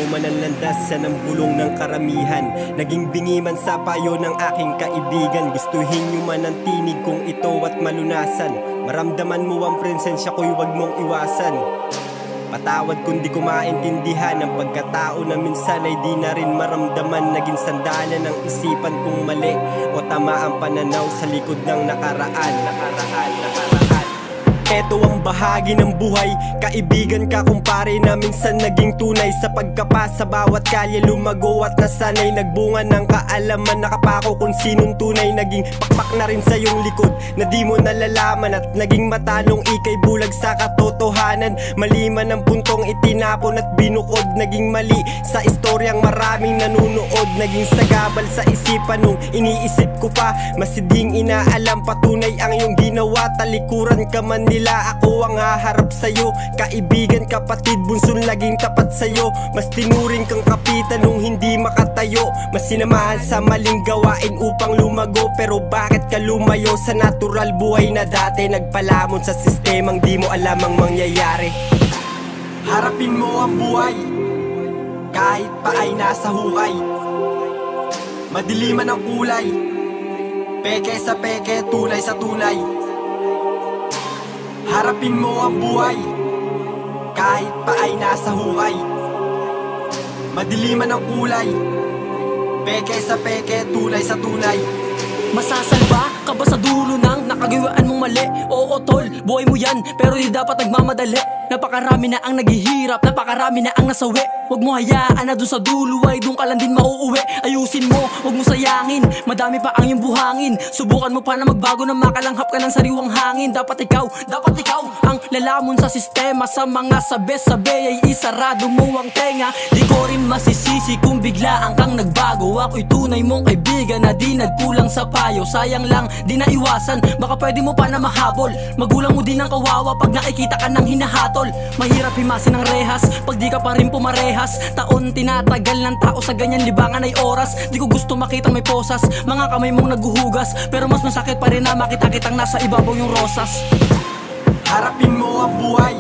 man ang landas sa ng bulong ng karamihan. Naging bingi man sa payo ng aking kaibigan. Gustuhin nyo man ang tinig kong ito at malunasan. Maramdaman mo ang presensya ko'y wag mong iwasan. Patawad kung di ko maintindihan ang pagkatao na minsan ay di na rin maramdaman. Naging sandalan ng isipan kong mali o tama ang pananaw sa likod ng nakaraan. Eto ang bahagi ng buhay, kaibigan ka kumpare na minsan naging tunay. Sa pagkapas sa bawat kalye lumago at nasanay. Nagbunga ng kaalaman, nakapako kung sinong tunay. Naging pakpak na rin sa iyong likod na di mo nalalaman. At naging matalong ikay bulag sa katotohanan. Mali man ang puntong itinapon at binukod. Naging mali sa istoryang maraming nanunood. Naging sagabal sa isipan nung iniisip ko pa. Masiding inaalam patunay ang iyong ginawa. Talikuran ka man nila, ako ang haharap sa'yo. Kaibigan, kapatid, bunson laging tapat sa'yo. Mas tinuring kang kapitan nung hindi makatayo. Mas sinamahan sa maling gawain upang lumago. Pero bakit ka lumayo sa natural buhay na dati? Nagpalamon sa sistemang di mo alam ang mangyayari. Harapin mo ang buhay kahit pa ay nasa hukay. Madilim man ang kulay, peke sa peke, tunay sa tunay. Harapin mo ang buhay kahit pa ay nasa hukay. Madilim man ang kulay, peke sa peke, tunay sa tunay. Masasalba ka ba sa dulo ng nakagawaan mong mali? Oo tol, buhay mo yan, pero di dapat nagmamadali. Napakarami na ang naghihirap, napakarami na ang nasawi. Huwag mo hayaan na dun sa dulo ay dun ka lang din mauuwi. Ayusin mo, huwag mo sayangin, madami pa ang iyong buhangin. Subukan mo pa na magbago na makalanghap ka ng sariwang hangin. Dapat ikaw ang lalamon sa sistema. Sa mga sabi-sabi ay isarado mo ang tenga. Di ko rin masisisi kung biglaan kang nagbago. Ako'y tunay mong kaibigan na di nagkulang sa payo. Sayang lang, di naiwasan, baka pwede mo pa na mahabol. Magulang mo din ang kawawa pag nakikita ka ng hinahatol. Mahirap himasin ang rehas pag di ka pa rin pumarehas. Taon tinatagal ng tao sa ganyan libangan ay oras. Di ko gusto makita may posas, mga kamay mong naghuhugas. Pero mas masakit pa rin na makita kitang nasa ibabaw yung rosas. Harapin mo ang buhay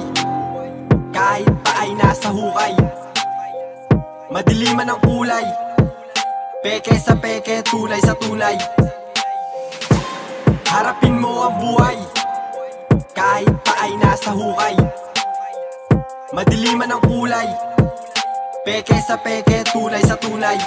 kahit pa ay nasa hukay. Madilim man ang kulay, peke sa peke, tunay sa tunay. Harapin mo ang buhay kahit pa ay nasa hukay. Madilim man ang kulay, peke sa peke, tunay sa tunay.